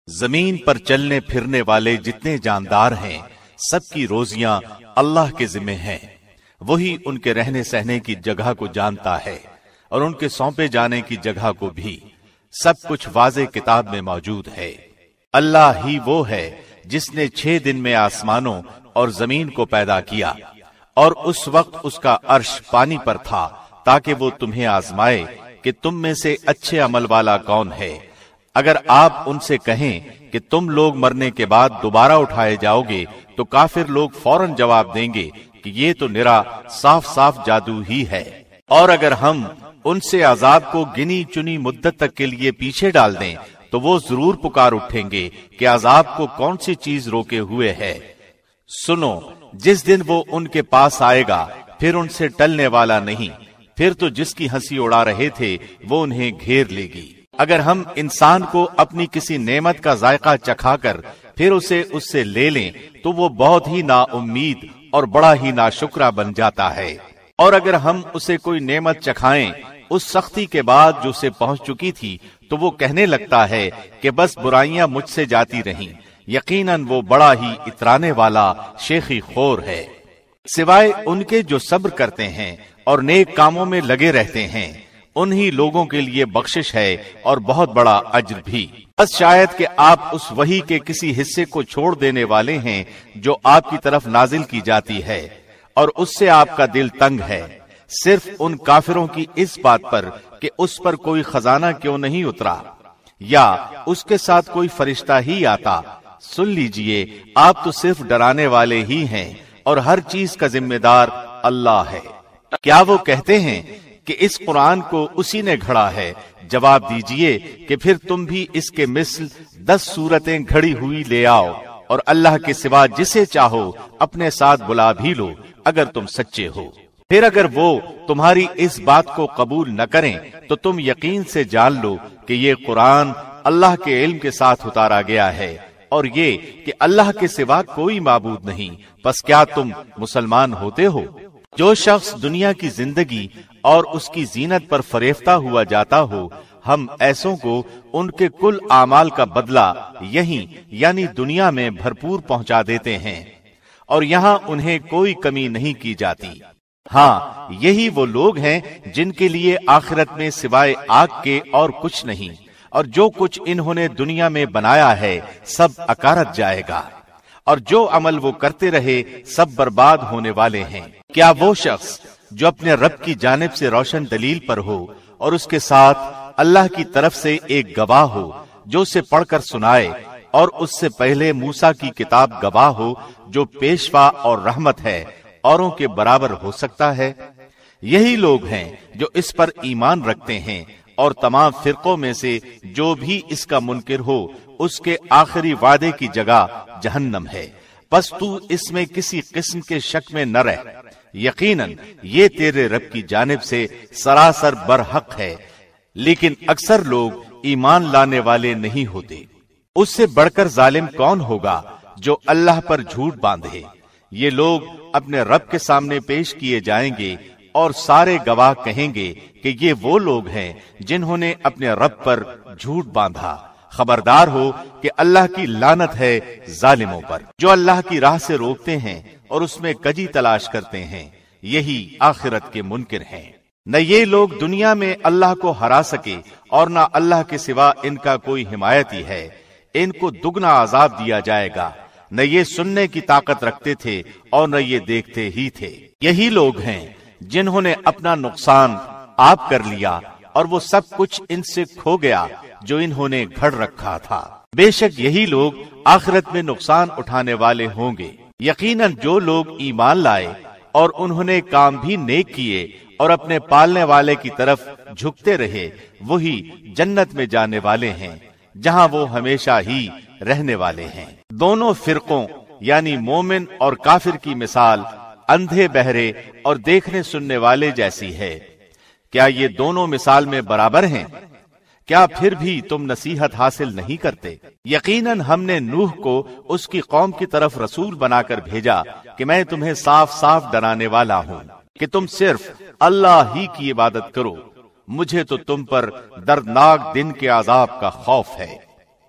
زمین پر چلنے پھرنے والے جتنے جاندار ہیں سب کی روزیاں اللہ کے ذمہ ہیں۔ وہی ان کے رہنے سہنے کی جگہ کو جانتا ہے اور ان کے سونپے جانے کی جگہ کو بھی۔ سب کچھ واضح کتاب میں موجود ہے۔ اللہ ہی وہ ہے جس نے 6 دن میں آسمانوں اور زمین کو پیدا کیا، اور اس وقت اس کا عرش پانی پر تھا تاکہ وہ تمہیں آزمائے کہ تم میں سے اچھے عمل والا کون ہے۔ اگر آپ ان سے کہیں کہ تم لوگ مرنے کے بعد دوبارہ اٹھائے جاؤ گے تو کافر لوگ فوراً جواب دیں گے کہ یہ تو نرا صاف صاف جادو ہی ہے۔ اور اگر ہم ان سے عذاب کو گنی چنی مدت تک کے لیے پیچھے ڈال دیں تو وہ ضرور پکار اٹھیں گے کہ عذاب کو کون سی چیز روکے ہوئے ہے۔ سنو، جس دن وہ ان کے پاس آئے گا پھر ان سے ٹلنے والا نہیں، پھر تو جس کی ہنسی اڑا رہے تھے وہ انہیں گھیر لے گی۔ اگر ہم انسان کو اپنی کسی نعمت کا ذائقہ چکھا کر پھر اسے اس سے لے لیں تو وہ بہت ہی نا امید اور بڑا ہی ناشکرا بن جاتا ہے۔ اور اگر ہم اسے کوئی نعمت چکھائیں اس سختی کے بعد جو اسے پہنچ چکی تھی تو وہ کہنے لگتا ہے کہ بس برائیاں مجھ سے جاتی رہیں۔ یقیناً وہ بڑا ہی اترانے والا شیخی خور ہے۔ سوائے ان کے جو صبر کرتے ہیں اور نیک کاموں میں لگے رہتے ہیں، انہی لوگوں کے لیے بخشش ہے اور بہت بڑا اجر بھی۔ بس شاید کہ آپ اس وحی کے کسی حصے کو چھوڑ دینے والے ہیں جو آپ کی طرف نازل کی جاتی ہے، اور اس سے آپ کا دل تنگ ہے، صرف ان کافروں کی اس بات پر کہ اس پر کوئی خزانہ کیوں نہیں اترا یا اس کے ساتھ کوئی فرشتہ ہی آتا۔ سن لیجئے، آپ تو صرف ڈرانے والے ہی ہیں اور ہر چیز کا ذمہ دار اللہ ہے۔ کیا وہ کہتے ہیں کہ اس قرآن کو اسی نے گھڑا ہے؟ جواب دیجئے کہ پھر تم بھی اس کے مثل 10 سورتیں گھڑی ہوئی لے آؤ، اور اللہ کے سوا جسے چاہو اپنے ساتھ بلا بھی لو اگر تم سچے ہو۔ پھر اگر وہ تمہاری اس بات کو قبول نہ کریں تو تم یقین سے جان لو کہ یہ قرآن اللہ کے علم کے ساتھ اتارا گیا ہے، اور یہ کہ اللہ کے سوا کوئی معبود نہیں۔ پس کیا تم مسلمان ہوتے ہو؟ جو شخص دنیا کی زندگی اور اس کی زینت پر فریفتہ ہوا جاتا ہو، ہم ایسوں کو ان کے کل اعمال کا بدلہ یہیں یعنی دنیا میں بھرپور پہنچا دیتے ہیں، اور یہاں انہیں کوئی کمی نہیں کی جاتی۔ ہاں، یہی وہ لوگ ہیں جن کے لیے آخرت میں سوائے آگ کے اور کچھ نہیں، اور جو کچھ انہوں نے دنیا میں بنایا ہے سب اکارت جائے گا، اور جو عمل وہ کرتے رہے سب برباد ہونے والے ہیں۔ کیا وہ شخص جو اپنے رب کی جانب سے روشن دلیل پر ہو اور اس کے ساتھ اللہ کی طرف سے ایک گواہ ہو جو اسے پڑھ کر سنائے، اور اس سے پہلے موسیٰ کی کتاب گواہ ہو جو پیشوا اور رحمت ہے، اوروں کے برابر ہو سکتا ہے؟ یہی لوگ ہیں جو اس پر ایمان رکھتے ہیں، اور تمام فرقوں میں سے جو بھی اس کا منکر ہو اس کے آخری وعدے کی جگہ جہنم ہے۔ بس تو اس میں کسی قسم کے شک میں نہ رہ، یقیناً یہ تیرے رب کی جانب سے سراسر برحق ہے، لیکن اکثر لوگ ایمان لانے والے نہیں ہوتے۔ اس سے بڑھ کر ظالم کون ہوگا جو اللہ پر جھوٹ باندھے؟ یہ لوگ اپنے رب کے سامنے پیش کیے جائیں گے اور سارے گواہ کہیں گے کہ یہ وہ لوگ ہیں جنہوں نے اپنے رب پر جھوٹ باندھا۔ خبردار ہو کہ اللہ کی لعنت ہے ظالموں پر، جو اللہ کی راہ سے روکتے ہیں اور اس میں کجی تلاش کرتے ہیں، یہی آخرت کے منکر ہیں۔ نہ یہ لوگ دنیا میں اللہ کو ہرا سکے اور نہ اللہ کے سوا ان کا کوئی حمایتی ہے۔ ان کو دگنا عذاب دیا جائے گا۔ نہ یہ سننے کی طاقت رکھتے تھے اور نہ یہ دیکھتے ہی تھے۔ یہی لوگ ہیں جنہوں نے اپنا نقصان آپ کر لیا، اور وہ سب کچھ ان سے کھو گیا جو انہوں نے گھڑ رکھا تھا۔ بے شک یہی لوگ آخرت میں نقصان اٹھانے والے ہوں گے۔ یقیناً جو لوگ ایمان لائے اور انہوں نے کام بھی نیک کیے اور اپنے پالنے والے کی طرف جھکتے رہے، وہی جنت میں جانے والے ہیں جہاں وہ ہمیشہ ہی رہنے والے ہیں۔ دونوں فرقوں یعنی مومن اور کافر کی مثال اندھے بہرے اور دیکھنے سننے والے جیسی ہے۔ کیا یہ دونوں مثال میں برابر ہیں؟ کیا پھر بھی تم نصیحت حاصل نہیں کرتے؟ یقیناً ہم نے نوح کو اس کی قوم کی طرف رسول بنا کر بھیجا کہ میں تمہیں صاف صاف ڈرانے والا ہوں کہ تم صرف اللہ ہی کی عبادت کرو، مجھے تو تم پر دردناک دن کے عذاب کا خوف ہے۔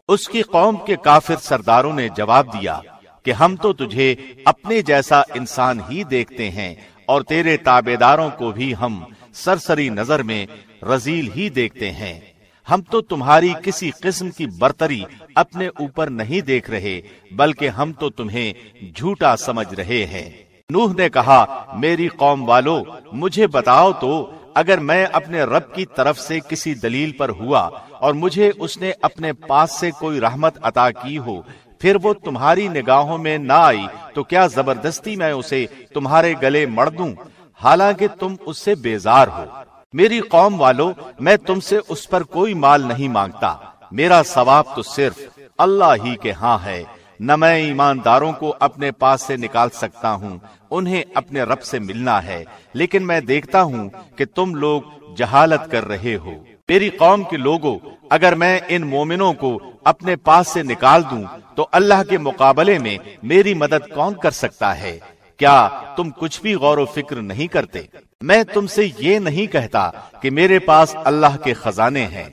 اس کی قوم کے کافر سرداروں نے جواب دیا کہ ہم تو تجھے اپنے جیسا انسان ہی دیکھتے ہیں اور تیرے تابعداروں کو بھی ہم سرسری نظر میں رذیل ہی دیکھتے ہیں، ہم تو تمہاری کسی قسم کی برتری اپنے اوپر نہیں دیکھ رہے بلکہ ہم تو تمہیں جھوٹا سمجھ رہے ہیں۔ نوح نے کہا، میری قوم والو، مجھے بتاؤ تو اگر میں اپنے رب کی طرف سے کسی دلیل پر ہوا اور مجھے اس نے اپنے پاس سے کوئی رحمت عطا کی ہو، پھر وہ تمہاری نگاہوں میں نہ آئی تو کیا زبردستی میں اسے تمہارے گلے مڑ دوں حالانکہ تم اس سے بیزار ہو؟ میری قوم والو، میں تم سے اس پر کوئی مال نہیں مانگتا، میرا ثواب تو صرف اللہ ہی کے ہاں ہے، نہ میں ایمانداروں کو اپنے پاس سے نکال سکتا ہوں، انہیں اپنے رب سے ملنا ہے، لیکن میں دیکھتا ہوں کہ تم لوگ جہالت کر رہے ہو۔ میری قوم کے لوگوں، اگر میں ان مومنوں کو اپنے پاس سے نکال دوں تو اللہ کے مقابلے میں میری مدد کون کر سکتا ہے؟ کیا تم کچھ بھی غور و فکر نہیں کرتے؟ میں تم سے یہ نہیں کہتا کہ میرے پاس اللہ کے خزانے ہیں،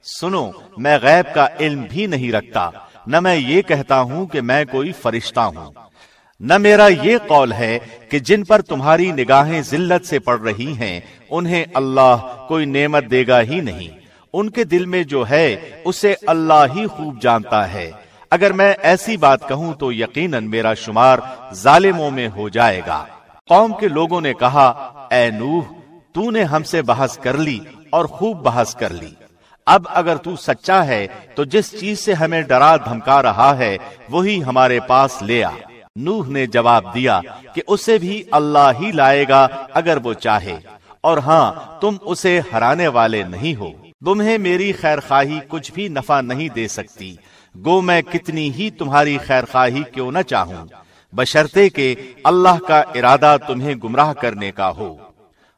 سنو، میں غیب کا علم بھی نہیں رکھتا، نہ میں یہ کہتا ہوں کہ میں کوئی فرشتہ ہوں، نہ میرا یہ قول ہے کہ جن پر تمہاری نگاہیں ذلت سے پڑ رہی ہیں انہیں اللہ کوئی نعمت دے گا ہی نہیں، ان کے دل میں جو ہے اسے اللہ ہی خوب جانتا ہے۔ اگر میں ایسی بات کہوں تو یقیناً میرا شمار ظالموں میں ہو جائے گا۔ قوم کے لوگوں نے کہا، اے نوح، تو نے ہم سے بحث کر لی اور خوب بحث کر لی، اب اگر تو سچا ہے تو جس چیز سے ہمیں ڈرا دھمکا رہا ہے وہی ہمارے پاس لے آ۔ نوح نے جواب دیا کہ اسے بھی اللہ ہی لائے گا اگر وہ چاہے، اور ہاں، تم اسے ہرانے والے نہیں ہو، تمہیں میری خیرخواہی کچھ بھی نفع نہیں دے سکتی، گو میں کتنی ہی تمہاری خیرخواہی کیوں نہ چاہوں، بشرطے کہ اللہ کا ارادہ تمہیں گمراہ کرنے کا ہو۔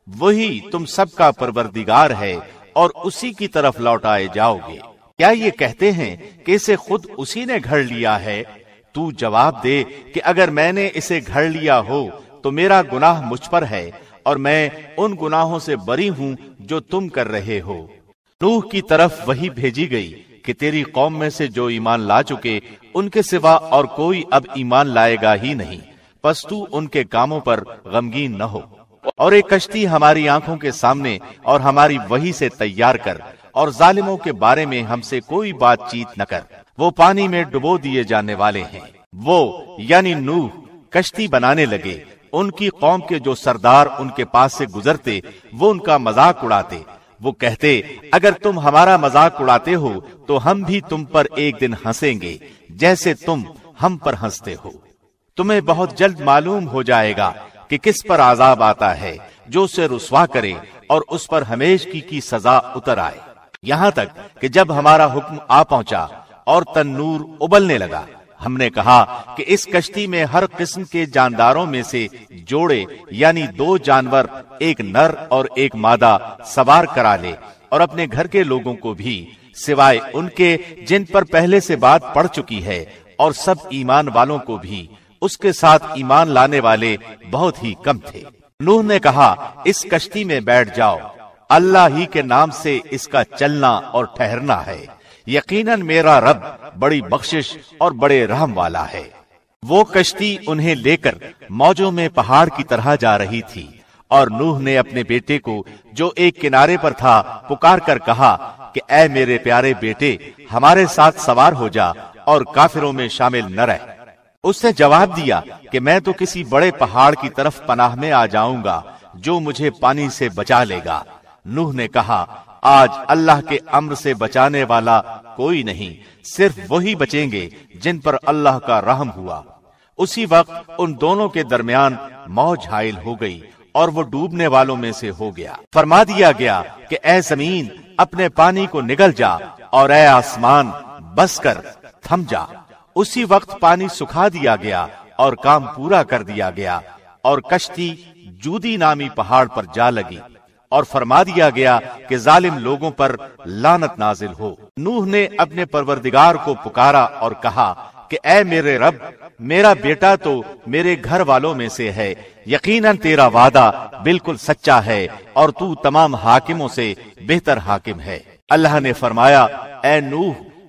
وہی تم سب کا پروردگار ہے اور اسی کی طرف لوٹائے جاؤ گے۔ کیا یہ کہتے ہیں کہ اسے خود اسی نے گھڑ لیا ہے؟ تو جواب دے کہ اگر میں نے اسے گھڑ لیا ہو تو میرا گناہ مجھ پر ہے اور میں ان گناہوں سے بری ہوں جو تم کر رہے ہو۔ نوح کی طرف وحی بھیجی گئی کہ تیری قوم میں سے جو ایمان لا چکے ان کے سوا اور کوئی اب ایمان لائے گا ہی نہیں، پس تو ان کے کاموں پر غمگین نہ ہو، اور ایک کشتی ہماری آنکھوں کے سامنے اور ہماری وحی سے تیار کر، اور ظالموں کے بارے میں ہم سے کوئی بات چیت نہ کر، وہ پانی میں ڈبو دیے جانے والے ہیں۔ وہ یعنی نوح کشتی بنانے لگے، ان کی قوم کے جو سردار ان کے پاس سے گزرتے وہ ان کا مذاق اڑاتے، وہ کہتے، اگر تم ہمارا مذاق اڑاتے ہو تو ہم بھی تم پر ایک دن ہنسیں گے جیسے تم ہم پر ہنستے ہو۔ تمہیں بہت جلد معلوم ہو جائے گا کہ کس پر عذاب آتا ہے جو اسے رسوا کرے اور اس پر ہمیشگی کی سزا اتر آئے، یہاں تک کہ جب ہمارا حکم آ پہنچا اور تنور ابلنے لگا، ہم نے کہا کہ اس کشتی میں ہر قسم کے جانداروں میں سے جوڑے یعنی 2 جانور، ایک نر اور ایک مادہ سوار کرا لے، اور اپنے گھر کے لوگوں کو بھی سوائے ان کے جن پر پہلے سے بات پڑ چکی ہے، اور سب ایمان والوں کو بھی، اس کے ساتھ ایمان لانے والے بہت ہی کم تھے۔ نوح نے کہا، اس کشتی میں بیٹھ جاؤ، اللہ ہی کے نام سے اس کا چلنا اور ٹھہرنا ہے، یقیناً میرا رب بڑی بخشش اور بڑے رحم والا ہے۔ وہ کشتی انہیں لے کر موجوں میں پہاڑ کی طرح جا رہی تھی، اور نوح نے اپنے بیٹے کو جو ایک کنارے پر تھا پکار کر کہا کہ اے میرے پیارے بیٹے، ہمارے ساتھ سوار ہو جا اور کافروں میں شامل نہ رہ۔ اس نے جواب دیا کہ میں تو کسی بڑے پہاڑ کی طرف پناہ میں آ جاؤں گا جو مجھے پانی سے بچا لے گا۔ نوح نے کہا، آج اللہ کے امر سے بچانے والا کوئی نہیں، صرف وہی بچیں گے جن پر اللہ کا رحم ہوا۔ اسی وقت ان دونوں کے درمیان موج حائل ہو گئی اور وہ ڈوبنے والوں میں سے ہو گیا۔ فرما دیا گیا کہ اے زمین اپنے پانی کو نگل جا، اور اے آسمان بس کر تھم جا۔ اسی وقت پانی سکھا دیا گیا اور کام پورا کر دیا گیا، اور کشتی جودی نامی پہاڑ پر جا لگی، اور فرما دیا گیا کہ ظالم لوگوں پر لعنت نازل ہو۔ نوح نے اپنے پروردگار کو پکارا اور کہا کہ اے میرے رب، میرا بیٹا تو میرے گھر والوں میں سے ہے، یقیناً تیرا وعدہ بالکل سچا ہے اور تو تمام حاکموں سے بہتر حاکم ہے۔ اللہ نے فرمایا، اے نوح،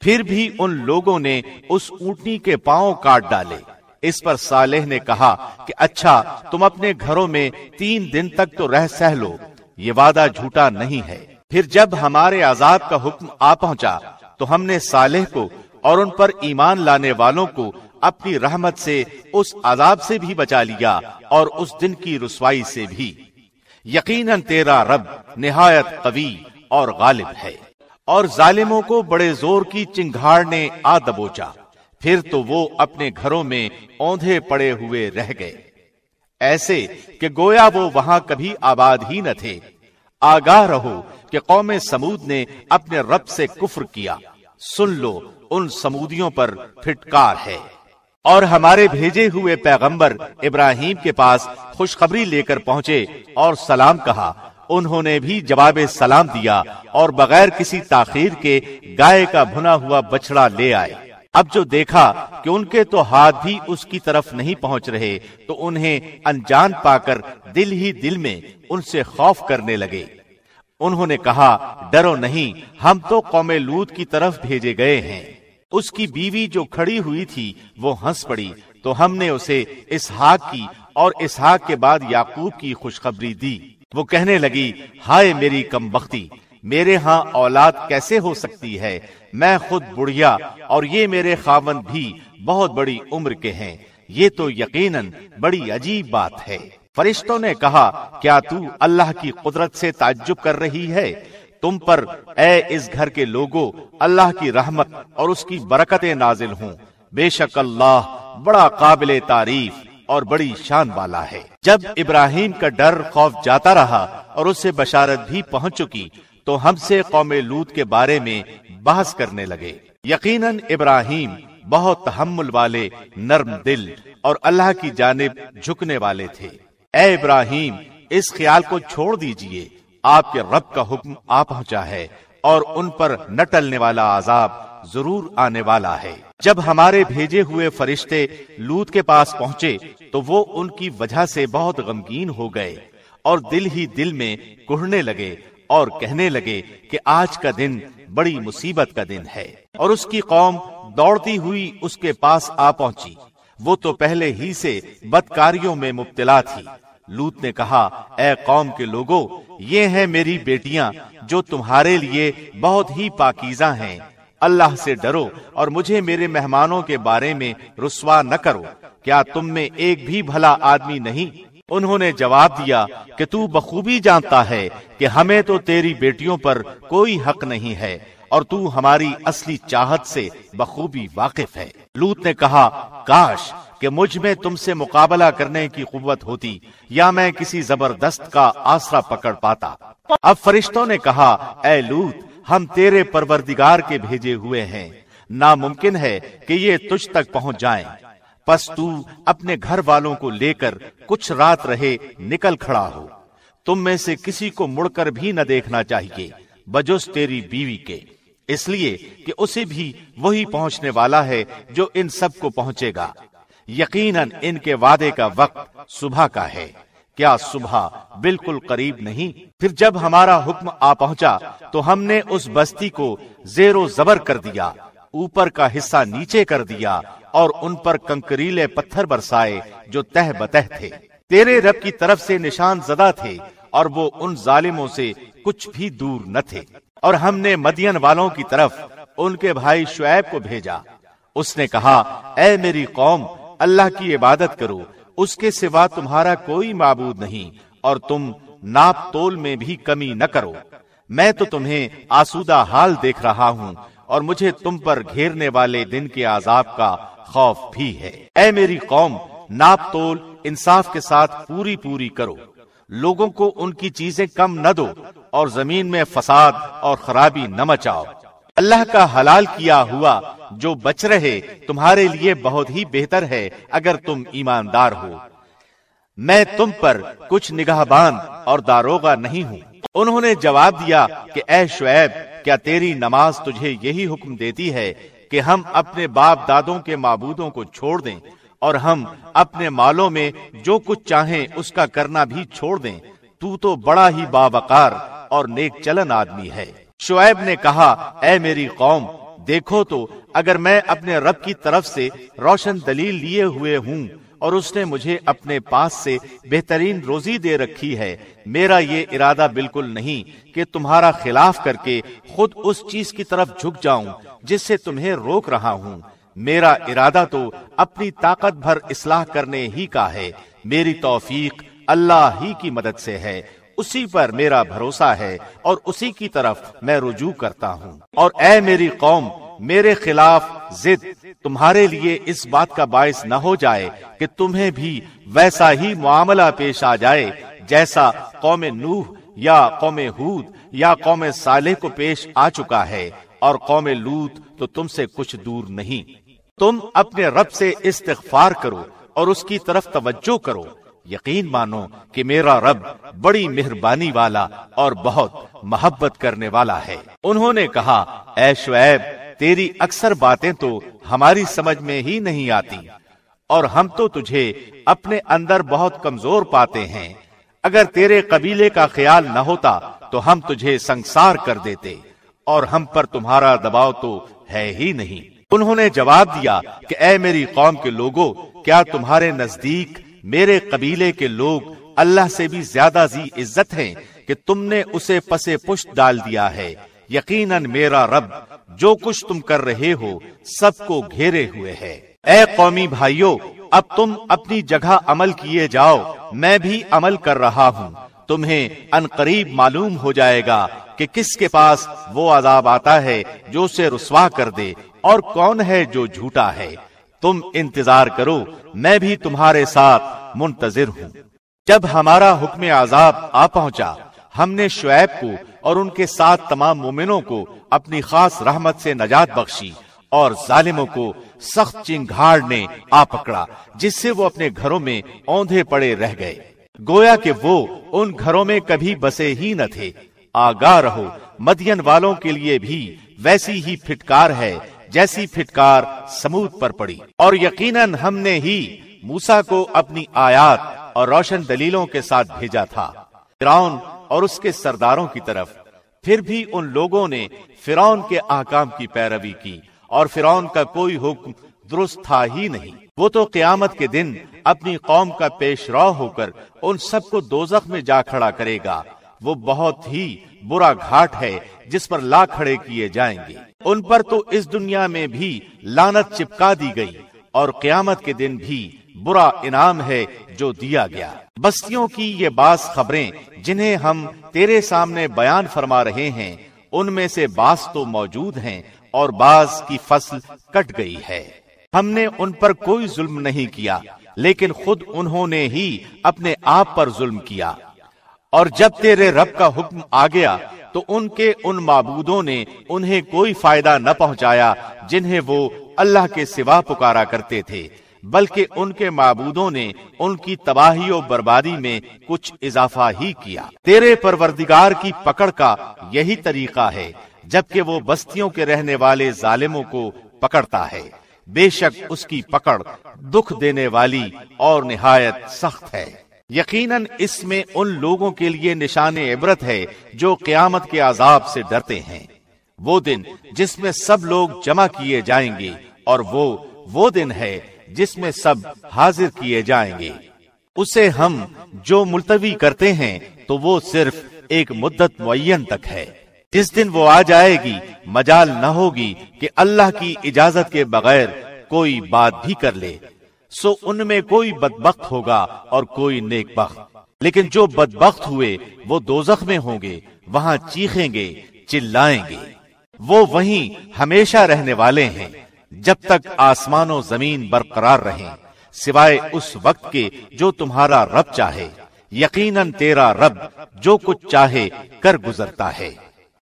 پھر بھی ان لوگوں نے اس اونٹنی کے پاؤں کاٹ ڈالے۔ اس پر صالح نے کہا کہ اچھا تم اپنے گھروں میں 3 دن تک تو رہ سہ لو، یہ وعدہ جھوٹا نہیں ہے۔ پھر جب ہمارے عذاب کا حکم آ پہنچا تو ہم نے صالح کو اور ان پر ایمان لانے والوں کو اپنی رحمت سے اس عذاب سے بھی بچا لیا اور اس دن کی رسوائی سے بھی۔ یقیناً تیرا رب نہایت قوی اور غالب ہے۔ اور ظالموں کو بڑے زور کی چنگھاڑ نے آ دبوچا، پھر تو وہ اپنے گھروں میں اوندھے پڑے ہوئے رہ گئے، ایسے کہ گویا وہ وہاں کبھی آباد ہی نہ تھے۔ آگاہ رہو کہ قوم سمود نے اپنے رب سے کفر کیا، سن لو ان سمودیوں پر پھٹکار ہے۔ اور ہمارے بھیجے ہوئے پیغمبر ابراہیم کے پاس خوشخبری لے کر پہنچے اور سلام کہا، انہوں نے بھی جواب سلام دیا اور بغیر کسی تاخیر کے گائے کا بھنا ہوا بچڑا لے آئے۔ اب جو دیکھا کہ ان کے تو ہاتھ بھی اس کی طرف نہیں پہنچ رہے تو انہیں انجان پا کر دل ہی دل میں ان سے خوف کرنے لگے۔ انہوں نے کہا، ڈرو نہیں، ہم تو قوم لوط کی طرف بھیجے گئے ہیں۔ اس کی بیوی جو کھڑی ہوئی تھی وہ ہنس پڑی تو ہم نے اسے اسحاق کی اور اسحاق کے بعد یعقوب کی خوشخبری دی۔ وہ کہنے لگی، ہائے میری کم بختی، میرے ہاں اولاد کیسے ہو سکتی ہے؟ میں خود بڑھیا اور یہ میرے خاوند بھی بہت بڑی عمر کے ہیں، یہ تو یقیناً بڑی عجیب بات ہے۔ فرشتوں نے کہا، کیا تو اللہ کی قدرت سے تعجب کر رہی ہے؟ تم پر اے اس گھر کے لوگوں اللہ کی رحمت اور اس کی برکتیں نازل ہوں، بے شک اللہ بڑا قابل تعریف اور بڑی شان والا ہے۔ جب ابراہیم کا ڈر خوف جاتا رہا اور اسے بشارت بھی پہنچ چکی تو ہم سے قوم لوط کے بارے میں بحث کرنے لگے۔ یقیناً ابراہیم بہت تحمل والے، نرم دل اور اللہ کی جانب جھکنے والے تھے۔ اے ابراہیم، اس خیال کو چھوڑ دیجئے، آپ کے رب کا حکم آ پہنچا ہے اور ان پر نہ ٹلنے والا عذاب ضرور آنے والا ہے۔ جب ہمارے بھیجے ہوئے فرشتے لوط کے پاس پہنچے تو وہ ان کی وجہ سے بہت غمگین ہو گئے اور دل ہی دل میں کہنے لگے اور کہنے لگے کہ آج کا دن بڑی مصیبت کا دن ہے۔ اور اس کی قوم دوڑتی ہوئی اس کے پاس آ پہنچی، وہ تو پہلے ہی سے بدکاریوں میں مبتلا تھی۔ لوط نے کہا، اے قوم کے لوگوں، یہ ہیں میری بیٹیاں جو تمہارے لیے بہت ہی پاکیزہ ہیں، اللہ سے ڈرو اور مجھے میرے مہمانوں کے بارے میں رسوا نہ کرو، کیا تم میں ایک بھی بھلا آدمی نہیں؟ انہوں نے جواب دیا کہ تو بخوبی جانتا ہے کہ ہمیں تو تیری بیٹیوں پر کوئی حق نہیں ہے اور تو ہماری اصلی چاہت سے بخوبی واقف ہے۔ لوط نے کہا، کاش کہ مجھ میں تم سے مقابلہ کرنے کی قوت ہوتی یا میں کسی زبردست کا آسرا پکڑ پاتا۔ اب فرشتوں نے کہا، اے لوط، ہم تیرے پروردگار کے بھیجے ہوئے ہیں، ناممکن ہے کہ یہ تجھ تک پہنچ جائیں، پس تو اپنے گھر والوں کو لے کر کچھ رات رہے نکل کھڑا ہو۔ تم میں سے کسی کو مڑ کر بھی نہ دیکھنا چاہیے بجز تیری بیوی کے، اس لیے کہ اسے بھی وہی پہنچنے والا ہے جو ان سب کو پہنچے گا۔ یقیناً ان کے وعدے کا وقت صبح کا ہے، کیا صبح بالکل قریب نہیں؟ پھر جب ہمارا حکم آ پہنچا تو ہم نے اس بستی کو زیر و زبر کر دیا، اوپر کا حصہ نیچے کر دیا اور ان پر کنکریلے پتھر برسائے جو تہ بتہ تھے۔ تیرے رب کی طرف سے نشان زدہ تھے اور وہ ان ظالموں سے کچھ بھی دور نہ تھے۔ اور ہم نے مدین والوں کی طرف ان کے بھائی شعیب کو بھیجا، اس نے کہا، اے میری قوم، اللہ کی عبادت کرو، اس کے سوا تمہارا کوئی معبود نہیں، اور تم ناپ تول میں بھی کمی نہ کرو۔ میں تو تمہیں آسودہ حال دیکھ رہا ہوں اور مجھے تم پر گھیرنے والے دن کے عذاب کا خوف بھی ہے۔ اے میری قوم، ناپ تول انصاف کے ساتھ پوری کرو، لوگوں کو ان کی چیزیں کم نہ دو اور زمین میں فساد اور خرابی نہ مچاؤ۔ اللہ کا حلال کیا ہوا جو بچ رہے تمہارے لیے بہت ہی بہتر ہے اگر تم ایماندار ہو۔ میں تم پر کچھ نگہبان اور داروغہ نہیں ہوں۔ انہوں نے جواب دیا کہ اے شعیب، کیا تیری نماز تجھے یہی حکم دیتی ہے کہ ہم اپنے باپ دادوں کے معبودوں کو چھوڑ دیں اور ہم اپنے مالوں میں جو کچھ چاہیں اس کا کرنا بھی چھوڑ دیں؟ تو بڑا ہی باوقار اور نیک چلن آدمی ہے۔ شعیب نے کہا، اے میری قوم، دیکھو تو اگر میں اپنے رب کی طرف سے روشن دلیل لیے ہوئے ہوں اور اس نے مجھے اپنے پاس سے بہترین روزی دے رکھی ہے، میرا یہ ارادہ بالکل نہیں کہ تمہارا خلاف کر کے خود اس چیز کی طرف جھک جاؤں جس سے تمہیں روک رہا ہوں۔ میرا ارادہ تو اپنی طاقت بھر اصلاح کرنے ہی کا ہے، میری توفیق اللہ ہی کی مدد سے ہے، اسی پر میرا بھروسہ ہے اور اسی کی طرف میں رجوع کرتا ہوں۔ اور اے میری قوم، میرے خلاف ضد تمہارے لیے اس بات کا باعث نہ ہو جائے کہ تمہیں بھی ویسا ہی معاملہ پیش آ جائے جیسا قوم نوح یا قوم ہود یا قوم صالح کو پیش آ چکا ہے، اور قوم لوط تو تم سے کچھ دور نہیں۔ تم اپنے رب سے استغفار کرو اور اس کی طرف توجہ کرو، یقین مانو کہ میرا رب بڑی مہربانی والا اور بہت محبت کرنے والا ہے۔ انہوں نے کہا، اے شعیب، تیری اکثر باتیں تو ہماری سمجھ میں ہی نہیں آتی، اور ہم تو تجھے اپنے اندر بہت کمزور پاتے ہیں۔ اگر تیرے قبیلے کا خیال نہ ہوتا تو ہم تجھے سنگسار کر دیتے، اور ہم پر تمہارا دباؤ تو ہے ہی نہیں۔ انہوں نے جواب دیا کہ اے میری قوم کے لوگوں، کیا تمہارے نزدیک میرے قبیلے کے لوگ اللہ سے بھی زیادہ ذی عزت ہیں کہ تم نے اسے پسے پشت ڈال دیا ہے؟ یقیناً میرا رب جو کچھ تم کر رہے ہو سب کو گھیرے ہوئے ہے۔ اے قومی بھائیو، اب تم اپنی جگہ عمل کیے جاؤ، میں بھی عمل کر رہا ہوں۔ تمہیں ان قریب معلوم ہو جائے گا کہ کس کے پاس وہ عذاب آتا ہے جو اسے رسوا کر دے، اور کون ہے جو جھوٹا ہے۔ تم انتظار کرو، میں بھی تمہارے ساتھ منتظر ہوں۔ جب ہمارا حکم عذاب آ پہنچا، ہم نے شعیب کو اور ان کے ساتھ تمام مومنوں کو اپنی خاص رحمت سے نجات بخشی، اور ظالموں کو سخت چنگھاڑ نے آ پکڑا جس سے وہ اپنے گھروں میں اوندھے پڑے رہ گئے، گویا کہ وہ ان گھروں میں کبھی بسے ہی نہ تھے۔ آگاہ رہو، مدین والوں کے لیے بھی ویسی ہی پھٹکار ہے جیسی پھٹکار سمود پر پڑی، اور یقیناً ہم نے ہی موسیٰ کو اپنی آیات اور روشن دلیلوں کے ساتھ بھیجا تھا فرعون اور اس کے سرداروں کی طرف۔ پھر بھی ان لوگوں نے فرعون کے احکام کی پیروی کی، اور فرعون کا کوئی حکم درست تھا ہی نہیں۔ وہ تو قیامت کے دن اپنی قوم کا پیش رو ہو کر ان سب کو دوزخ میں جا کھڑا کرے گا۔ وہ بہت ہی برا گھاٹ ہے جس پر لا کھڑے کیے جائیں گے۔ ان پر تو اس دنیا میں بھی لعنت چپکا دی گئی، اور قیامت کے دن بھی برا انعام ہے جو دیا گیا۔ بستیوں کی یہ بعض خبریں جنہیں ہم تیرے سامنے بیان فرما رہے ہیں، ان میں سے بعض تو موجود ہیں اور بعض کی فصل کٹ گئی ہے۔ ہم نے ان پر کوئی ظلم نہیں کیا، لیکن خود انہوں نے ہی اپنے آپ پر ظلم کیا۔ اور جب تیرے رب کا حکم آ گیا تو ان کے ان معبودوں نے انہیں کوئی فائدہ نہ پہنچایا جنہیں وہ اللہ کے سوا پکارا کرتے تھے، بلکہ ان کے معبودوں نے ان کی تباہی و بربادی میں کچھ اضافہ ہی کیا۔ تیرے پروردگار کی پکڑ کا یہی طریقہ ہے جبکہ وہ بستیوں کے رہنے والے ظالموں کو پکڑتا ہے، بے شک اس کی پکڑ دکھ دینے والی اور نہایت سخت ہے۔ یقیناً اس میں ان لوگوں کے لیے نشان عبرت ہے جو قیامت کے عذاب سے ڈرتے ہیں۔ وہ دن جس میں سب لوگ جمع کیے جائیں گے، اور وہ دن ہے جس میں سب حاضر کیے جائیں گے۔ اسے ہم جو ملتوی کرتے ہیں تو وہ صرف ایک مدت معین تک ہے۔ جس دن وہ آ جائے گی، مجال نہ ہوگی کہ اللہ کی اجازت کے بغیر کوئی بات بھی کر لے، سو ان میں کوئی بدبخت ہوگا اور کوئی نیک بخت۔ لیکن جو بدبخت ہوئے وہ دوزخ میں ہوں گے، وہاں چیخیں گے، چلائیں گے۔ وہ وہیں ہمیشہ رہنے والے ہیں جب تک آسمان و زمین برقرار رہیں، سوائے اس وقت کے جو تمہارا رب چاہے۔ یقیناً تیرا رب جو کچھ چاہے کر گزرتا ہے۔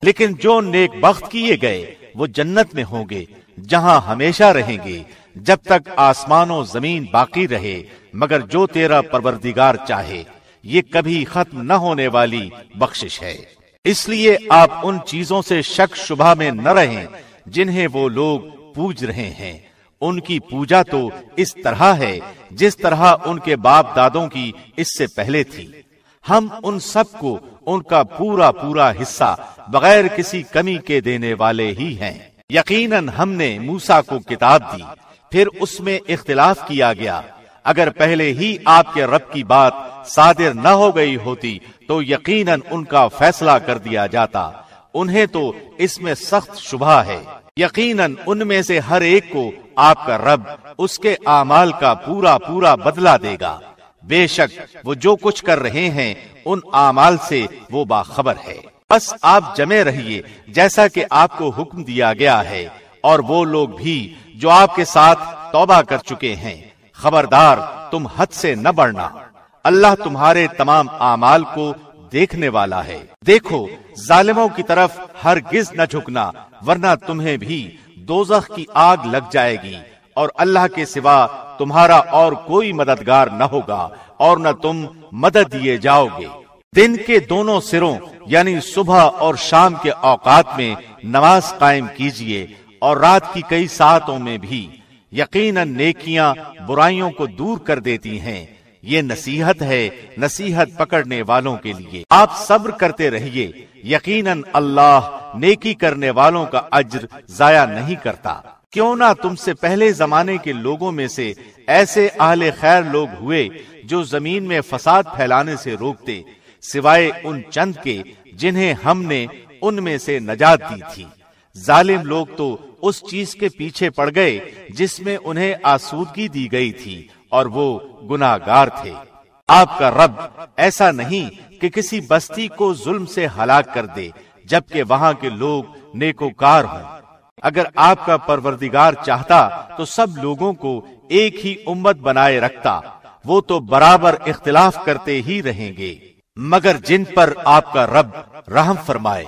لیکن جو نیک بخت کیے گئے وہ جنت میں ہوں گے، جہاں ہمیشہ رہیں گے جب تک آسمان و زمین باقی رہے، مگر جو تیرا پروردگار چاہے۔ یہ کبھی ختم نہ ہونے والی بخشش ہے۔ اس لیے آپ ان چیزوں سے شک شبہ میں نہ رہیں جنہیں وہ لوگ پوج رہے ہیں۔ ان کی پوجا تو اس طرح ہے جس طرح ان کے باپ دادوں کی اس سے پہلے تھی۔ ہم ان سب کو ان کا پورا حصہ بغیر کسی کمی کے دینے والے ہی ہیں۔ یقیناً ہم نے موسیٰ کو کتاب دی، پھر اس میں اختلاف کیا گیا۔ اگر پہلے ہی آپ کے رب کی بات صادر نہ ہو گئی ہوتی تو یقیناً ان کا فیصلہ کر دیا جاتا۔ انہیں تو اس میں سخت شبہ ہے۔ یقیناً ان میں سے ہر ایک کو آپ کا رب اس کے اعمال کا پورا پورا بدلہ دے گا۔ بے شک وہ جو کچھ کر رہے ہیں ان اعمال سے وہ باخبر ہے۔ بس آپ جمے رہیے جیسا کہ آپ کو حکم دیا گیا ہے، اور وہ لوگ بھی جو آپ کے ساتھ توبہ کر چکے ہیں۔ خبردار تم حد سے نہ بڑھنا، اللہ تمہارے تمام اعمال کو دیکھنے والا ہے۔ دیکھو ظالموں کی طرف ہرگز نہ جھکنا، ورنہ تمہیں بھی دوزخ کی آگ لگ جائے گی، اور اللہ کے سوا تمہارا اور کوئی مددگار نہ ہوگا، اور نہ تم مدد دیے جاؤ گے۔ دن کے دونوں سروں یعنی صبح اور شام کے اوقات میں نماز قائم کیجیے، اور رات کی کئی ساعتوں میں بھی۔ یقیناً نیکیاں برائیوں کو دور کر دیتی ہیں۔ یہ نصیحت ہے نصیحت پکڑنے والوں کے لیے۔ آپ صبر کرتے رہیے، یقیناً اللہ نیکی کرنے والوں کا اجر ضائع نہیں کرتا۔ کیوں نہ تم سے پہلے زمانے کے لوگوں میں سے ایسے اہل خیر لوگ ہوئے جو زمین میں فساد پھیلانے سے روکتے، سوائے ان چند کے جنہیں ہم نے ان میں سے نجات دی تھی۔ ظالم لوگ تو اس چیز کے پیچھے پڑ گئے جس میں انہیں آسودگی دی گئی تھی، اور وہ گناہگار تھے۔ آپ کا رب ایسا نہیں کہ کسی بستی کو ظلم سے ہلاک کر دے جبکہ وہاں کے لوگ نیکوکار ہوں۔ اگر آپ کا پروردگار چاہتا تو سب لوگوں کو ایک ہی امت بنائے رکھتا، وہ تو برابر اختلاف کرتے ہی رہیں گے، مگر جن پر آپ کا رب رحم فرمائے،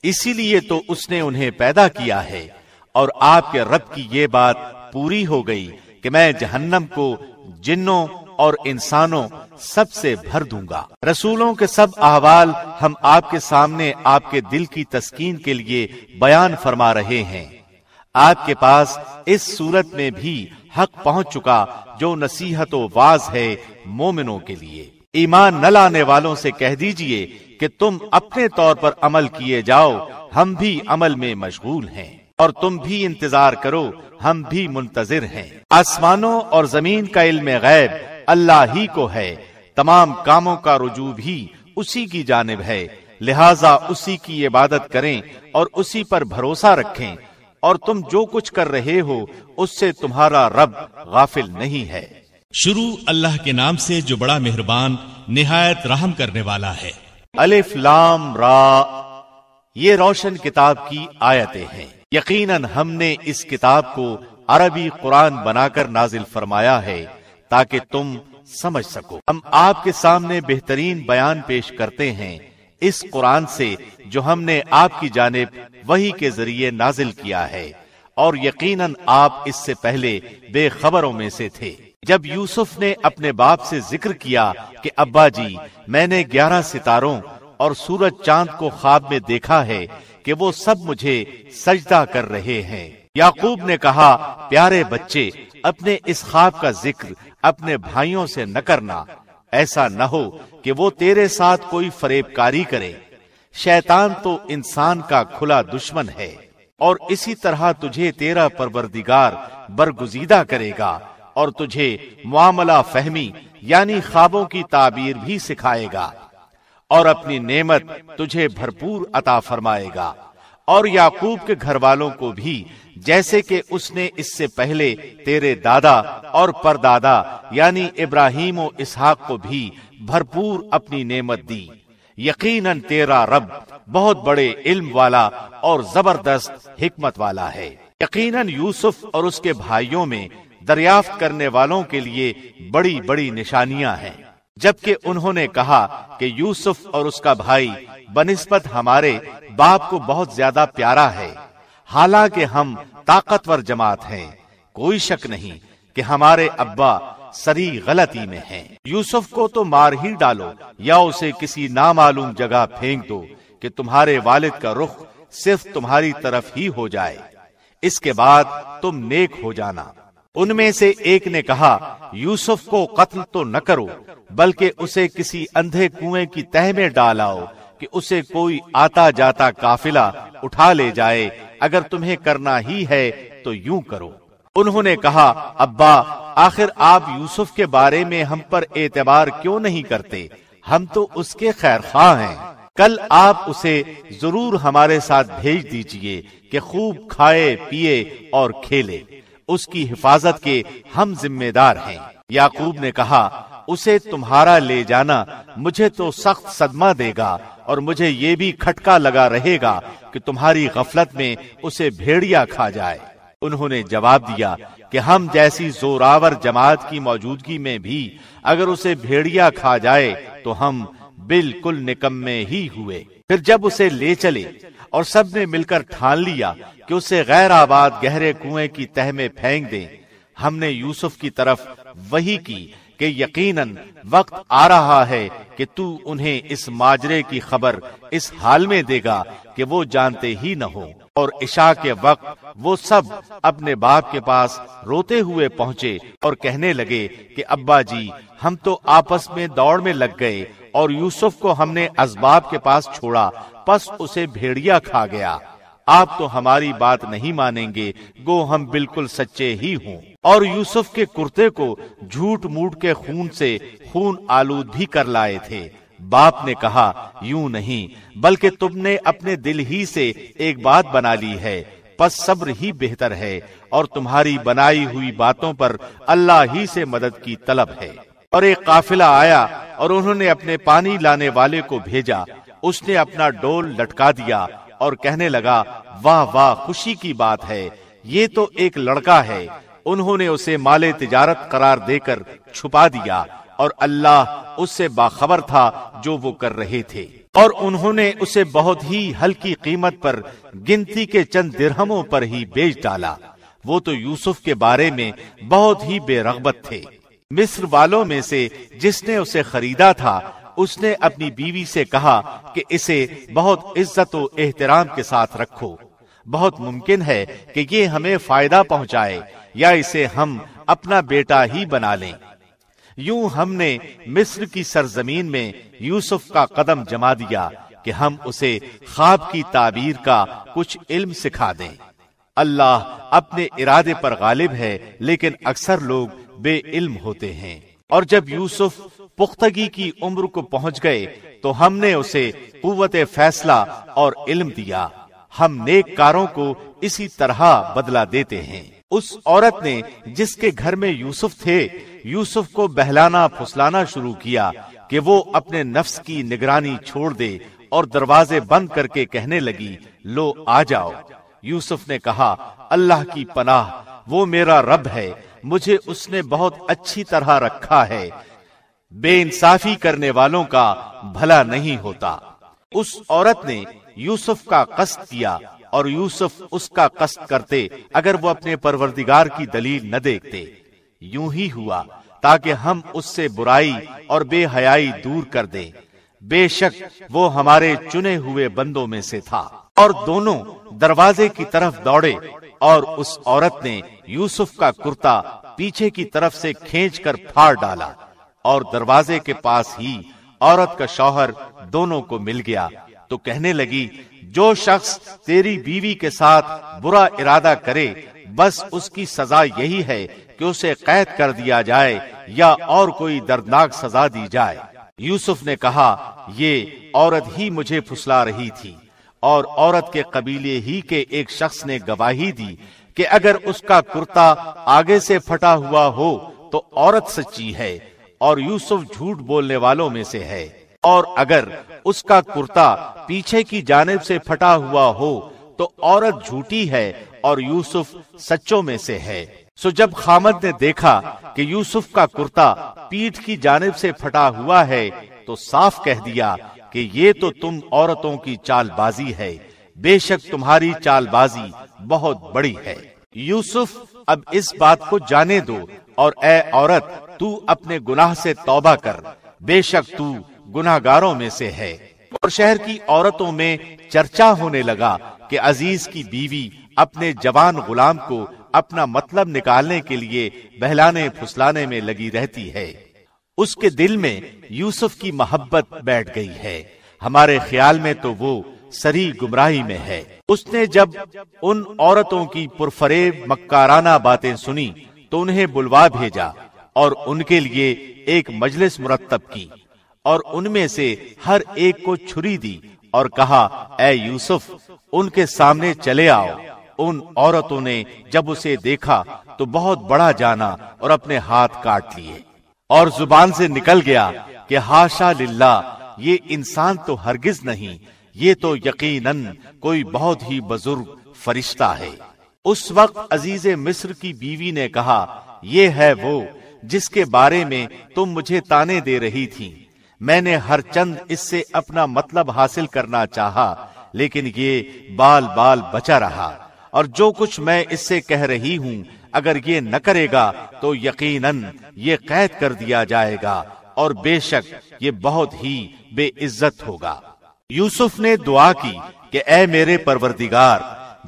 اسی لیے تو اس نے انہیں پیدا کیا ہے۔ اور آپ کے رب کی یہ بات پوری ہو گئی کہ میں جہنم کو جنوں اور انسانوں سب سے بھر دوں گا۔ رسولوں کے سب احوال ہم آپ کے سامنے آپ کے دل کی تسکین کے لیے بیان فرما رہے ہیں۔ آپ کے پاس اس صورت میں بھی حق پہنچ چکا جو نصیحت و واعظ ہے مومنوں کے لیے۔ ایمان نہ لانے والوں سے کہہ دیجئے کہ تم اپنے طور پر عمل کیے جاؤ، ہم بھی عمل میں مشغول ہیں، اور تم بھی انتظار کرو، ہم بھی منتظر ہیں۔ آسمانوں اور زمین کا علم غیب اللہ ہی کو ہے، تمام کاموں کا رجوع بھی اسی کی جانب ہے، لہذا اسی کی عبادت کریں اور اسی پر بھروسہ رکھیں، اور تم جو کچھ کر رہے ہو اس سے تمہارا رب غافل نہیں ہے۔ شروع اللہ کے نام سے جو بڑا مہربان نہایت رحم کرنے والا ہے۔ الف لام را، یہ روشن کتاب کی آیتیں ہیں۔ یقیناً ہم نے اس کتاب کو عربی قرآن بنا کر نازل فرمایا ہے تاکہ تم سمجھ سکو۔ ہم آپ کے سامنے بہترین بیان پیش کرتے ہیں اس قرآن سے جو ہم نے آپ کی جانب وحی کے ذریعے نازل کیا ہے، اور یقیناً آپ اس سے پہلے بے خبروں میں سے تھے۔ جب یوسف نے اپنے باپ سے ذکر کیا کہ ابا جی، میں نے 11 ستاروں اور سورج چاند کو خواب میں دیکھا ہے کہ وہ سب مجھے سجدہ کر رہے ہیں، یعقوب نے کہا، پیارے بچے، اپنے اس خواب کا ذکر اپنے بھائیوں سے نہ کرنا، ایسا نہ ہو کہ وہ تیرے ساتھ کوئی فریب کاری کرے۔ شیطان تو انسان کا کھلا دشمن ہے، اور اسی طرح تجھے تیرا پروردگار برگزیدہ کرے گا، اور تجھے معاملہ فہمی یعنی خوابوں کی تعبیر بھی سکھائے گا، اور اپنی نعمت تجھے بھرپور عطا فرمائے گا۔ اور یعقوب کے گھر والوں کو بھی جیسے کہ اس نے اس سے پہلے تیرے دادا اور پردادا یعنی ابراہیم و اسحاق کو بھی بھرپور اپنی نعمت دی۔ یقیناً تیرا رب بہت بڑے علم والا اور زبردست حکمت والا ہے۔ یقیناً یوسف اور اس کے بھائیوں میں دریافت کرنے والوں کے لیے بڑی بڑی نشانیاں ہیں۔ جبکہ انہوں نے کہا کہ یوسف اور اس کا بھائی بنسبت ہمارے باپ کو بہت زیادہ پیارا ہے، حالانکہ ہم طاقتور جماعت ہیں، کوئی شک نہیں کہ ہمارے ابا سری غلطی میں ہیں۔ یوسف کو تو مار ہی ڈالو یا اسے کسی نامعلوم جگہ پھینک دو کہ تمہارے والد کا رخ صرف تمہاری طرف ہی ہو جائے، اس کے بعد تم نیک ہو جانا۔ ان میں سے ایک نے کہا، یوسف کو قتل تو نہ کرو، بلکہ اسے کسی اندھے کنویں کی تہ میں ڈالاؤ کہ کہ اسے کوئی آتا جاتا قافلہ اٹھا لے جائے، اگر تمہیں کرنا ہی ہے تو یوں کرو۔ انہوں نے کہا، ابا آخر آپ یوسف کے بارے میں ہم پر اعتبار کیوں نہیں کرتے؟ ہم تو اس کے خیر خواہ ہیں، کل آپ اسے ضرور ہمارے ساتھ بھیج دیجئے کہ خوب کھائے پیے اور کھیلے، اس کی حفاظت کے ہم ذمہ دار ہیں۔ یعقوب نے کہا، اسے تمہارا لے جانا مجھے تو سخت صدمہ دے گا، اور مجھے یہ بھی کھٹکا لگا رہے گا کہ تمہاری غفلت میں اسے بھیڑیا کھا جائے۔ انہوں نے جواب دیا کہ ہم جیسی زوراور جماعت کی موجودگی میں بھی اگر اسے بھیڑیا کھا جائے تو ہم بالکل نکمے ہی ہوئے۔ پھر جب اسے لے چلے اور سب نے مل کر ٹھان لیا کہ اسے غیر آباد گہرے کنویں کی تہ میں پھینک دیں، ہم نے یوسف کی طرف وحی کی کہ یقیناً وقت آ رہا ہے کہ تو انہیں اس ماجرے کی خبر اس حال میں دے گا کہ وہ جانتے ہی نہ ہو۔ اور عشاء کے وقت وہ سب اپنے باپ کے پاس روتے ہوئے پہنچے اور کہنے لگے کہ ابا جی، ہم تو آپس میں دوڑ میں لگ گئے اور یوسف کو ہم نے اسباب کے پاس چھوڑا، پس اسے بھیڑیا کھا گیا۔ آپ تو ہماری بات نہیں مانیں گے، گو ہم بالکل سچے ہی ہوں۔ اور یوسف کے کرتے کو جھوٹ موٹ کے خون سے خون آلود بھی کر لائے تھے۔ باپ نے کہا، یوں نہیں، بلکہ تم نے اپنے دل ہی سے ایک بات بنا لی ہے، پس صبر ہی بہتر ہے، اور تمہاری بنائی ہوئی باتوں پر اللہ ہی سے مدد کی طلب ہے۔ اور ایک قافلہ آیا اور انہوں نے اپنے پانی لانے والے کو بھیجا، اس نے اپنا ڈول لٹکا دیا اور کہنے لگا، واہ واہ، خوشی کی بات ہے، یہ تو ایک لڑکا ہے۔ انہوں نے اسے مال تجارت قرار دے کر چھپا دیا، اور اللہ اس سے باخبر تھا جو وہ کر رہے تھے۔ اور انہوں نے اسے بہت ہی ہلکی قیمت پر، گنتی کے چند درہموں پر ہی بیچ ڈالا۔ وہ تو یوسف کے بارے میں بہت ہی بے رغبت تھے۔ مصر والوں میں سے جس نے اسے خریدا تھا، اس نے اپنی بیوی سے کہا کہ اسے بہت عزت و احترام کے ساتھ رکھو، بہت ممکن ہے کہ یہ ہمیں فائدہ پہنچائے یا اسے ہم اپنا بیٹا ہی بنا لیں۔ یوں ہم نے مصر کی سرزمین میں یوسف کا قدم جما دیا کہ ہم اسے خواب کی تعبیر کا کچھ علم سکھا دیں۔ اللہ اپنے ارادے پر غالب ہے، لیکن اکثر لوگ بے علم ہوتے ہیں۔ اور جب یوسف پختگی کی عمر کو پہنچ گئے تو ہم نے اسے قوت فیصلہ اور علم دیا۔ ہم نیک کاروں کو اسی طرح بدلہ دیتے ہیں۔ اس عورت نے جس کے گھر میں یوسف تھے، یوسف کو بہلانا پھسلانا شروع کیا کہ وہ اپنے نفس کی نگرانی چھوڑ دے، اور دروازے بند کر کے کہنے لگی، لو آ جاؤ۔ یوسف نے کہا، اللہ کی پناہ، وہ میرا رب ہے، مجھے اس نے بہت اچھی طرح رکھا ہے، بے انصافی کرنے والوں کا بھلا نہیں ہوتا۔ اس عورت نے یوسف کا قصد کیا، اور یوسف اس کا قصد کرتے اگر وہ اپنے پروردگار کی دلیل نہ دیکھتے۔ یوں ہی ہوا تاکہ ہم اس سے برائی اور بے حیائی دور کر دیں، بے شک وہ ہمارے چنے ہوئے بندوں میں سے تھا۔ اور دونوں دروازے کی طرف دوڑے، اور اس عورت نے یوسف کا کرتا پیچھے کی طرف سے کھینچ کر پھاڑ ڈالا، اور دروازے کے پاس ہی عورت کا شوہر دونوں کو مل گیا تو کہنے لگی، جو شخص تیری بیوی کے ساتھ برا ارادہ کرے، بس اس کی سزا یہی ہے کہ اسے قید کر دیا جائے یا اور کوئی دردناک سزا دی جائے۔ یوسف نے کہا، یہ عورت ہی مجھے پھسلا رہی تھی، اور عورت کے قبیلے ہی کے ایک شخص نے گواہی دی کہ اگر اس کا کرتا آگے سے پھٹا ہوا ہو تو عورت سچی ہے اور یوسف جھوٹ بولنے والوں میں سے ہے، اور اگر اس کا کرتا پیچھے کی جانب سے پھٹا ہوا ہو تو عورت جھوٹی ہے اور یوسف سچوں میں سے ہے۔ سو جب خامد نے دیکھا کہ یوسف کا کرتا پیٹھ کی جانب سے پھٹا ہوا ہے تو صاف کہہ دیا کہ یہ تو تم عورتوں کی چال بازی ہے، بے شک تمہاری چال بازی بہت بڑی ہے۔ یوسف، اب اس بات کو جانے دو، اور اے عورت، تو اپنے گناہ سے توبہ کر، بے شک تو گناہگاروں میں سے ہے۔ اور شہر کی عورتوں میں چرچا ہونے لگا کہ عزیز کی بیوی اپنے جوان غلام کو اپنا مطلب نکالنے کے لیے بہلانے پھسلانے میں لگی رہتی ہے، اس کے دل میں یوسف کی محبت بیٹھ گئی ہے، ہمارے خیال میں تو وہ سری گمراہی میں ہے۔ اس نے جب ان عورتوں کی پرفریب مکارانہ باتیں سنی تو انہیں بلوا بھیجا اور ان کے لیے ایک مجلس مرتب کی اور ان میں سے ہر ایک کو چھری دی اور کہا اے یوسف ان کے سامنے چلے آؤ۔ ان عورتوں نے جب اسے دیکھا تو بہت بڑا جانا اور اپنے ہاتھ کاٹ لیے، اور زبان سے نکل گیا کہ ہاشا للہ، یہ انسان تو ہرگز نہیں، یہ تو یقیناً کوئی بہت ہی بزرگ فرشتہ ہے۔ اس وقت عزیز مصر کی بیوی نے کہا یہ ہے وہ جس کے بارے میں تم مجھے تانے دے رہی تھی، میں نے ہر چند اس سے اپنا مطلب حاصل کرنا چاہا لیکن یہ بال بال بچا رہا، اور جو کچھ میں اس سے کہہ رہی ہوں اگر یہ نہ کرے گا تو یقیناً یہ قید کر دیا جائے گا اور بے شک یہ بہت ہی بے عزت ہوگا۔ یوسف نے دعا کی کہ اے میرے پروردگار،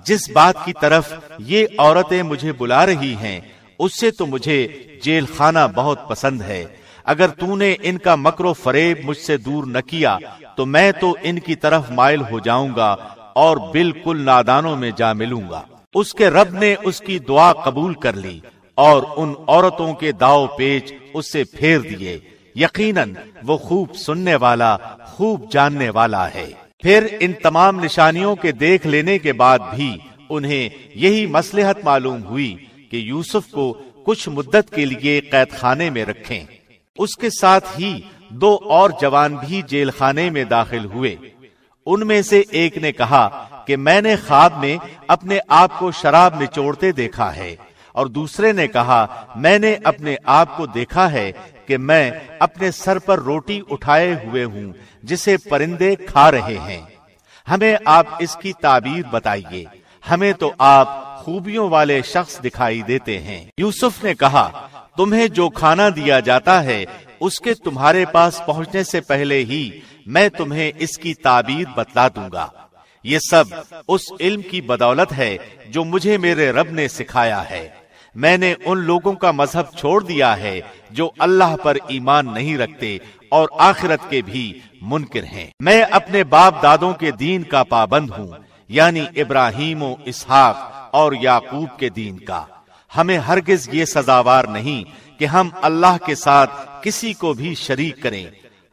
جس بات کی طرف یہ عورتیں مجھے بلا رہی ہیں اس سے تو مجھے جیل خانہ بہت پسند ہے، اگر تو نے ان کا مکر و فریب مجھ سے دور نہ کیا تو میں تو ان کی طرف مائل ہو جاؤں گا اور بالکل نادانوں میں جا ملوں گا۔ اس کے رب نے اس کی دعا قبول کر لی اور ان عورتوں کے داؤ پیچ اس سے پھیر دیے، یقیناً وہ خوب سننے والا خوب جاننے والا ہے۔ پھر ان تمام نشانیوں کے دیکھ لینے کے بعد بھی انہیں یہی مصلحت معلوم ہوئی کہ یوسف کو کچھ مدت کے لیے قید خانے میں رکھیں۔ اس کے ساتھ ہی 2 اور جوان بھی جیل خانے میں داخل ہوئے۔ ان میں سے ایک نے کہا کہ میں نے خواب میں اپنے آپ کو شراب نچوڑتے دیکھا ہے، اور دوسرے نے کہا میں نے اپنے آپ کو دیکھا ہے کہ میں اپنے سر پر روٹی اٹھائے ہوئے ہوں جسے پرندے کھا رہے ہیں، ہمیں آپ اس کی تعبیر بتائیے، ہمیں تو آپ خوبیوں والے شخص دکھائی دیتے ہیں۔ یوسف نے کہا تمہیں جو کھانا دیا جاتا ہے اس کے تمہارے پاس پہنچنے سے پہلے ہی میں تمہیں اس کی تعبیر بتلا دوں گا، یہ سب اس علم کی بدولت ہے جو مجھے میرے رب نے سکھایا ہے۔ میں نے ان لوگوں کا مذہب چھوڑ دیا ہے جو اللہ پر ایمان نہیں رکھتے اور آخرت کے بھی منکر ہیں۔ میں اپنے باپ دادوں کے دین کا پابند ہوں، یعنی ابراہیم و اسحاق اور یعقوب کے دین کا۔ ہمیں ہرگز یہ سزاوار نہیں کہ ہم اللہ کے ساتھ کسی کو بھی شریک کریں،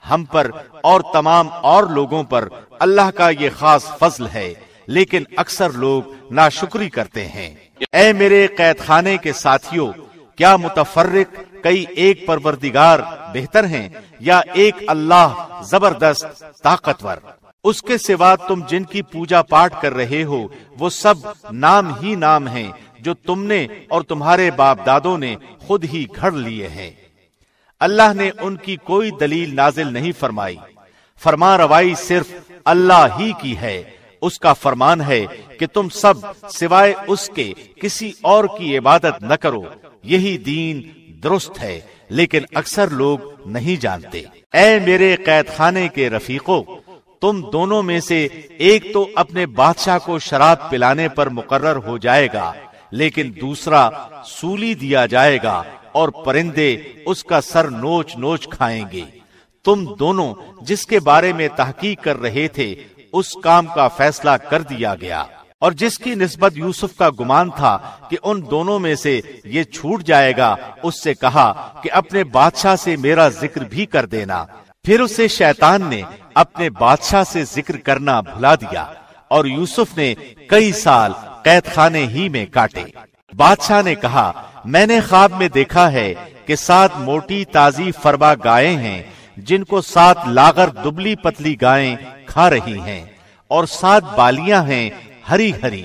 ہم پر اور تمام اور لوگوں پر اللہ کا یہ خاص فضل ہے، لیکن اکثر لوگ ناشکری کرتے ہیں۔ اے میرے قید خانے کے ساتھیوں، کیا متفرق کئی ایک پروردگار بہتر ہیں یا ایک اللہ زبردست طاقتور؟ اس کے سوا تم جن کی پوجا پاٹ کر رہے ہو وہ سب نام ہی نام ہیں جو تم نے اور تمہارے باپ دادوں نے خود ہی گھڑ لیے ہیں۔ اللہ نے ان کی کوئی دلیل نازل نہیں فرمائی، فرما روائی صرف اللہ ہی کی ہے۔ اس کا فرمان ہے کہ تم سب سوائے اس کے کسی اور کی عبادت نہ کرو، یہی دین درست ہے، لیکن اکثر لوگ نہیں جانتے۔ اے میرے قید خانے کے رفیقوں، تم دونوں میں سے ایک تو اپنے بادشاہ کو شراب پلانے پر مقرر ہو جائے گا، لیکن دوسرا سولی دیا جائے گا اور پرندے اس کا سر نوچ نوچ کھائیں گے۔ تم دونوں جس کے بارے میں تحقیق کر رہے تھے اس کام کا فیصلہ کر دیا گیا، اور جس کی نسبت یوسف کا گمان تھا کہ ان دونوں میں سے یہ چھوٹ جائے گا، اس سے کہا کہ اپنے بادشاہ سے میرا ذکر بھی کر دینا۔ پھر اسے شیطان نے اپنے بادشاہ سے ذکر کرنا بھلا دیا، اور یوسف نے کئی سال قید خانے ہی میں کاٹے۔ بادشاہ نے کہا میں نے خواب میں دیکھا ہے کہ 7 موٹی تازی فربا گائیں ہیں جن کو 7 لاغر دبلی پتلی گائیں کھا رہی ہیں، اور 7 بالیاں ہیں ہری ہری،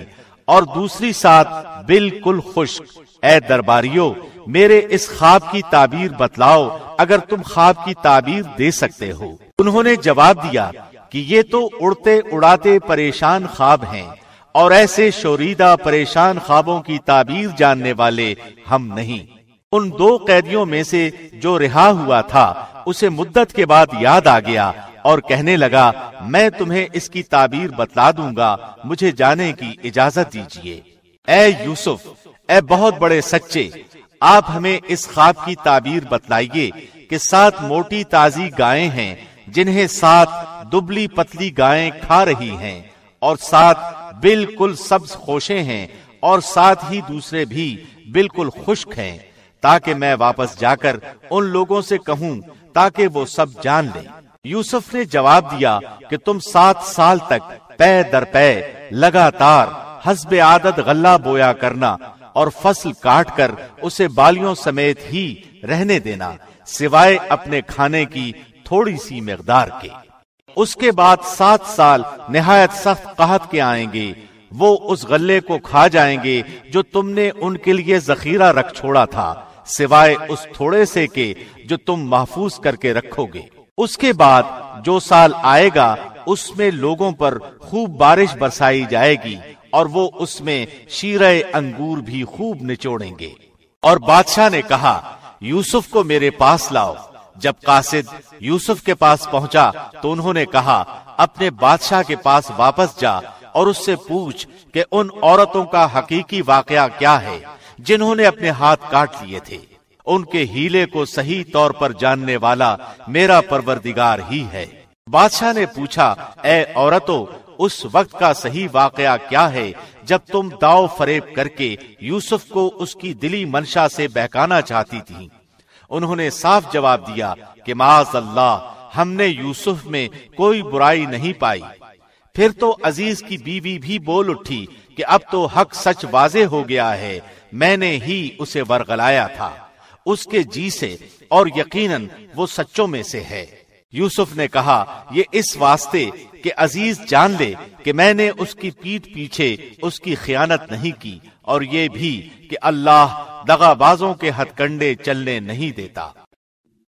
اور دوسری 7 بالکل خشک۔ اے درباریوں، میرے اس خواب کی تعبیر بتلاؤ اگر تم خواب کی تعبیر دے سکتے ہو۔ انہوں نے جواب دیا کہ یہ تو اڑتے اڑاتے پریشان خواب ہیں، اور ایسے شوریدہ پریشان خوابوں کی تعبیر جاننے والے ہم نہیں۔ ان 2 قیدیوں میں سے جو رہا ہوا تھا اسے مدت کے بعد یاد آ گیا اور کہنے لگا میں تمہیں اس کی تعبیر بتلا دوں گا، مجھے جانے کی اجازت دیجیے۔ اے یوسف، اے بہت بڑے سچے، آپ ہمیں اس خواب کی تعبیر بتلائیے کہ 7 موٹی تازی گائیں ہیں جنہیں 7 دبلی پتلی گائیں کھا رہی ہیں اور 7 بالکل سبز خوشیں ہیں اور 7 ہی دوسرے بھی بالکل خشک ہیں، تاکہ میں واپس جا کر ان لوگوں سے کہوں تاکہ وہ سب جان لیں۔ یوسف نے جواب دیا کہ تم 7 سال تک پے در پے لگاتار حسب عادت غلہ بویا کرنا اور فصل کاٹ کر اسے بالیوں سمیت ہی رہنے دینا، سوائے اپنے کھانے کی تھوڑی سی مقدار کے۔ اس کے بعد 7 سال نہایت سخت قحط کے آئیں گے، وہ اس غلے کو کھا جائیں گے جو تم نے ان کے لیے ذخیرہ رکھ چھوڑا تھا، سوائے اس تھوڑے سے کے جو تم محفوظ کر کے رکھو گے۔ اس کے بعد جو سال آئے گا اس میں لوگوں پر خوب بارش برسائی جائے گی اور وہ اس میں شیرہ انگور بھی خوب نچوڑیں گے۔ اور بادشاہ نے کہا یوسف کو میرے پاس لاؤ۔ جب قاصد یوسف کے پاس پہنچا تو انہوں نے کہا اپنے بادشاہ کے پاس واپس جا اور اس سے پوچھ کہ ان عورتوں کا حقیقی واقعہ کیا ہے جنہوں نے اپنے ہاتھ کاٹ لیے تھے۔ ان کے ہیلے کو صحیح طور پر جاننے والا میرا پروردگار ہی ہے۔ بادشاہ نے پوچھا اے عورتوں، اس وقت کا صحیح واقعہ کیا ہے جب تم داؤ فریب کر کے یوسف کو اس کی دلی منشا سے بہکانا چاہتی تھی؟ انہوں نے صاف جواب دیا کہ معاذ اللہ، ہم نے یوسف میں کوئی برائی نہیں پائی۔ پھر تو عزیز کی بیوی بھی بول اٹھی کہ اب تو حق سچ واضح ہو گیا ہے، میں نے ہی اسے ورغلایا تھا اس کے جی سے، اور یقیناً وہ سچوں میں سے ہے۔ یوسف نے کہا یہ اس واسطے کہ عزیز جان لے کہ میں نے اس کی پیٹھ پیچھے اس کی خیانت نہیں کی، اور یہ بھی کہ اللہ دغا بازوں کے ہتھ کنڈے چلنے نہیں دیتا۔